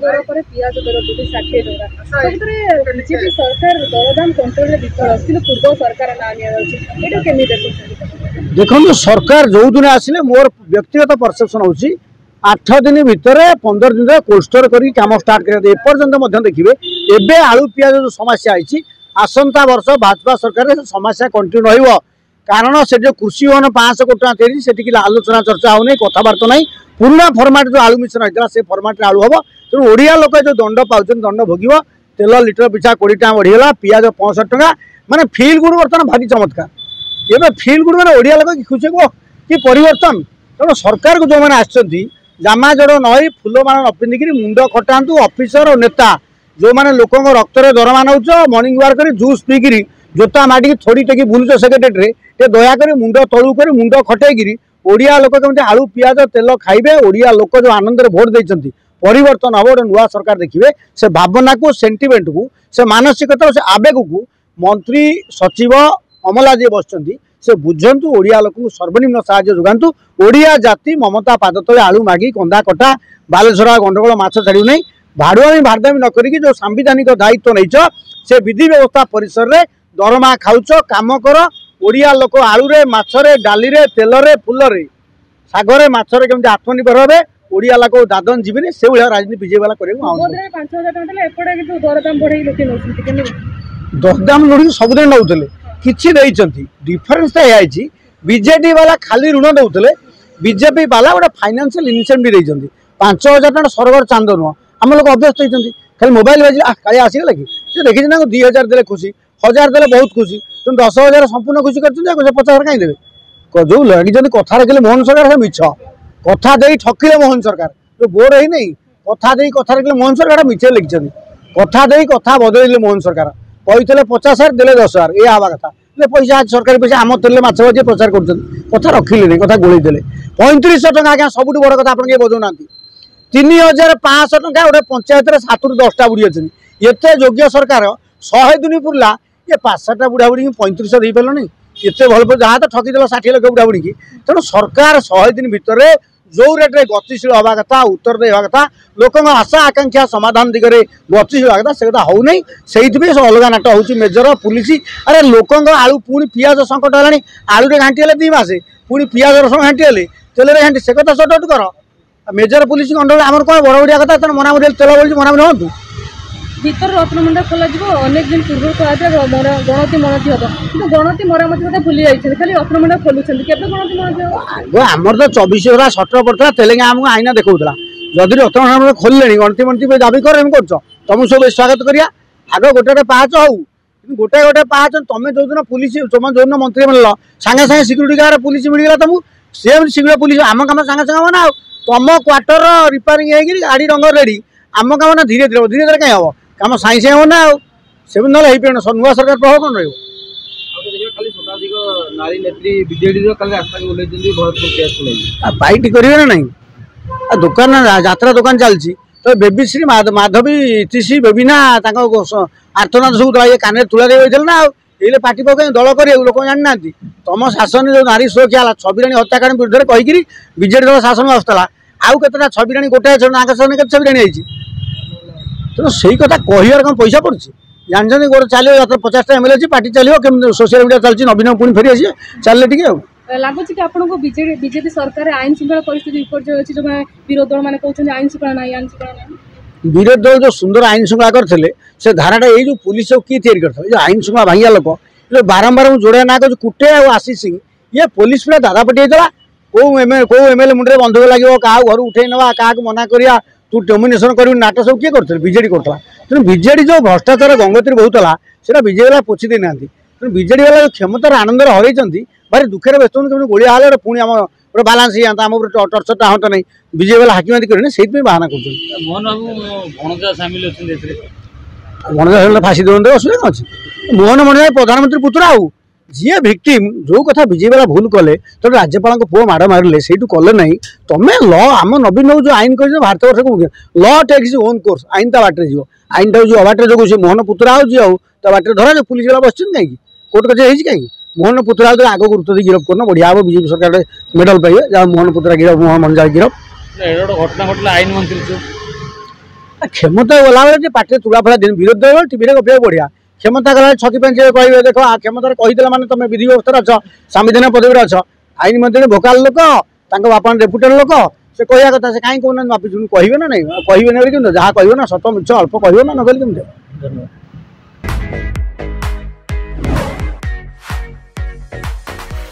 दर पर पियाज दर बृद्धि 60 टका बीजेपी सरकार दरदाम कंट्रोल विफल कि पूर्व सरकार ना निया केमी देखो सरकार जो दिन आसिले मोर व्यक्तिगत परसेप्शन होची 8 दिन भितर 15 दिन कोल्ड स्टोर करी काम स्टार्ट कर एपर्यंत देखिए एबे आलू पियाज जो समस्या आई आसंता वर्ष भाजपा सरकार समस्या कंटिन्यू रहिबो कारण से जो कृषि भवन 500 कोटी टका तैयारी से आलोचना चर्चा होनी कथबार्ता नहीं पुराना फर्माट जो आलू मिशन होता से फर्माट आलू हम तेणु ओडिया लोक जो दंड पाँच दंड भोग तेल लिटर पिछा 20 टका बढ़ीगला पियाज 65 टका माने फिल गुड बर्तमान भारी चमत्कार एवं फिल गुड मैंने ओडिया लोक खुशी को कि परिवर्तन तेणु सरकार को जो मैंने आसछंती जामा जड़ नई फुलमाला न पिंधिक मुंड खटातु ऑफिसर और नेता जो मैंने लोक रक्त दरमा नौ मर्णिंग वाक कर जूस पीकि जोता माटी थोड़ी टेकी बुलुच सेक्रेटेरी दयाकोरी मुंड तलू कर मुंड खटेकिरी ओडिया लोक केमती आलू पियाज तेल खाइबे ओडिया लोक जो आनंद भोट देते परिवर्तन हम गोटे नुआ सरकार देखिए से भावना को सेंटिमेंट को से मानसिकता से आवेग को मंत्री सचिव अमला जी बसचंती से बुझंतु ओडिया लोक सर्वनिम्न साहाय्य जोगांतु ओडिया जाति ममता पाद तले आलू मागी कंदा कटा बालेश्वरा गंडगोल माछ छाड़ू नहीं भाड़ुआमी भारदामी न करिकी जो सांविधानिक दायित्व नहीं से विधि व्यवस्था परिसर में दरमा खाऊच काम कर ओडिया लोक आलू रे माछरे डाली रे तेल रे फुल रे सागरे माछरे केमती आत्मनिर्भर हे ओडिया लोक दादन जीवन से भाया राजनीति विजय वाला दरदाम लोड़ी सबुदिन नौले किसी डिफरेन्स तो बीजेडी वाला खाली ऋण दौले बीजेपी वाला गोटे फाइनेंशियल इनिशिएटिव देते 5000 टका सरगर चांद नुह आम लोग अभ्यस्त होती खाली मोबाइल बाजी काली आसीगला कि देखी 2000 देले खुशी 1000 देले बहुत खुशी तुम 10,000 संपूर्ण खुशी कर 50,000 कहीं देवे जो लगी कथा रखिले मोहन सरकार मिछ कथा दे ठकिले मोहन सरकार जो बोर्ड है नहीं कथा दे कथा रखिले मोहन सरकार मिछे लिखिं कथा दे कथा बदल मोहन सरकार कहते 50,000 देले 10,000 ये आवा कथा पैसा सरकारी पैसा आम तेल माछ भाजी प्रचार कर कथा रखिले नहीं कथा गोल देले 3500 टका आज्ञा सब बड़ कथा आप बजाऊना 3,500 टका गोटे पंचायत 7 ରୁ 10टा बुढ़ी अच्छी एत योग्य सरकार 100 दिन पुरला ये 5-7टा बुढ़ा बुढ़ी 3500 दे पारे एत भल जहाँ तो ठकीदेव 60 लाख बुढ़ा बुढ़ी तेणु सरकार 100 दिन भितर जो रेट्रे गतिशील हवा कथा उत्तर देवा कथा लोक आशा आकांक्षा समाधान दिगरे गतिशील हवा कथा से कथा हो नहीं से अलग नाट हो मेजर पुलिस अरे लोक आलू पुणी पियाज संकट है आलू रे घाटी 2 मास पुणी पियाज रसुण घाटी तेल घाटी से कथा सर्ट आउट कर मेजर पुलिस अंडर आम कौन बड़ बड़िया कथा तेना मनामरी तेल बोली मनामरी हूँ भीतर रत्नमंडल खोल अनेक दिन पूर्व गणति मणति हम कि गणति मरामती भूली जाइए खाली रत्नमंडल खोलुं गणति मणति आमर तो 24 घंटा सटर पड़ता तेलेंगे आमको आईना देखा जदि रत्नमंडल खोलिले गणति मणति दाबी कर तुम सब स्वागत करिया आग गोटे पाँच हो गोटे गोटे पाँच तुम जो दिन पुलिस तुम जो दिन मंत्री मिल सागे सागे सिक्यूरीटी गार्ड पुलिस मिलगला तुमको सी शीघ्र पुलिस आम कम सागे सागे हम ना तुम क्वार्टर रिपेयरिंग होगी गाड़ी रंग रेडी आम कम ना धीरे धीरे कहीं हम कम साई साई हम ना से ना नुआ सरकार प्रभाव कौन रही पार्टी करेंगे ना नहीं दुकान यात्रा दुकान चलती तो बेबीश्री माधवी इतिश्री बेबीना आर्थनाथ सब ये कान तुला दे ना ये पार्टी पकड़ दल कर लोक जाना तुम शासन जो नारी सुरक्षा है छबिराणी हत्याकांड विरुद्ध कहीकि बीजेडी दल शासन आसला आउ के छबिराणी गोटे नागेश्वर के छबिराणी आई तेणु से कथा कहर कौन पैसा पड़े जानते गोटे चलो 50टा एमएलए पार्टी चलो कमी सोशल मीडिया चलती नवीन पुणी फेरी आस चलिए टे लगुच कि आपको बीजेपी सरकार आईन श्रृंखला परिस्थिति विपर्य अच्छी जो विरोध दल मैंने कहते आईन श्रृंखला ना आईन श्रृंखला ना विरोध दल जो सुंदर आईन श्रृंखला करते से धाराटा ये जो पुलिस किए तैयारी करते जो आईन श्रृंखला भांगा लोक जो बारंबार जोड़े ना कह कुटे और आशीष सिंह ये पुलिस पूरा दादा पटिला कौ एमएलए मुंडे बंधुक लगे क्या घर उठे ना क्या मना करा तू डोमिनेशन कर नाटक सब किए करते बीजेडी करता तेणु बीजेडी जो भ्रष्टाचार गंगोत्री बहुला से बीजेडी वाला पोछि देना तेणु बीजेडी वाला जो क्षमतार आनंद हरई भारी दुखे व्यस्त कमी गोलिया हेल्ले पुणी आम गोटे बालांस जाता आम टर्चरटा हाँ नहीं बीजेपी वाला हाकिमाती करें से बाहाना कर फाँसी देते असुविधा अच्छी मोहन मणि प्रधानमंत्री पुत्र आउ जी भिक्टिम जो कथा बीजेपी वाला भूल कले तो राज्यपाल पुओ माड़ मारे से कले ना तुम ल आम नवीन जो आईन कर भारत वर्ष को ल टेक्स ओन कोर्स आईन ता बाटे जीव आईन टा जो अबाटे जो से मोहन पुत्र आउ जी बाटे धरा पुलिस वाला बस कहीं कोर्ट कचेरी कहीं मोहन पुत्रा आग गुरुत्व दी गिरफ करना बढ़िया हम बीजेपी सरकार मेडल पाइबे जहाँ मोहन पुत्रा गिरफ मोहन मंजा गिरफ घटना घटना आईन मंत्री क्षमता गला बेले पार्टी तुला फला दिन विरोध दल टीवी गपे बढ़िया क्षमता गला छकी कहे देख क्षमतार कहीदेला माने तुम विधि व्यवस्था अच्छ संविधान पदवी अच्छ आईन मंत्री भोकाल लोक बापा डेपुटेड लोक से कहया कथा से कहीं कहना मापी कहे ना नहीं कहे जहाँ कह ना सत मिछ अल्प कह ना नकली।